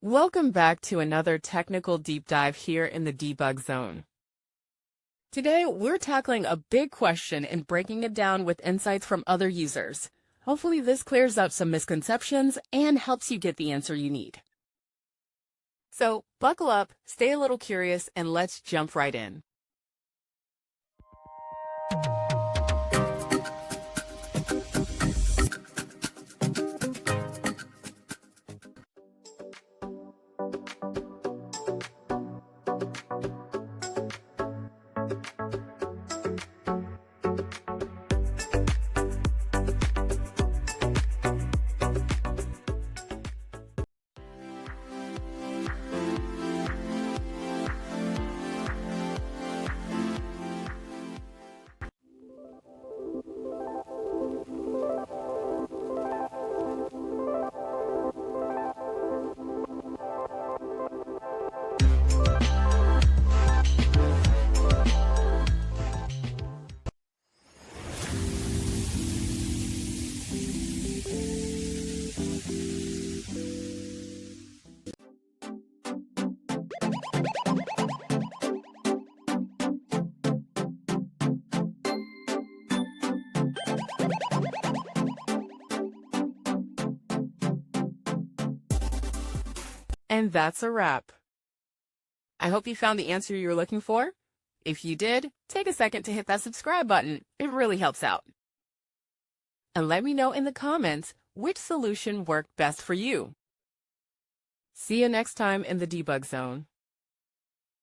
Welcome back to another technical deep dive here in the debug zone. Today, we're tackling a big question and breaking it down with insights from other users. Hopefully this clears up some misconceptions and helps you get the answer you need. So buckle up, stay a little curious, and let's jump right in. And that's a wrap. I hope you found the answer you were looking for. If you did, take a second to hit that subscribe button. It really helps out. And let me know in the comments which solution worked best for you. See you next time in the debug zone.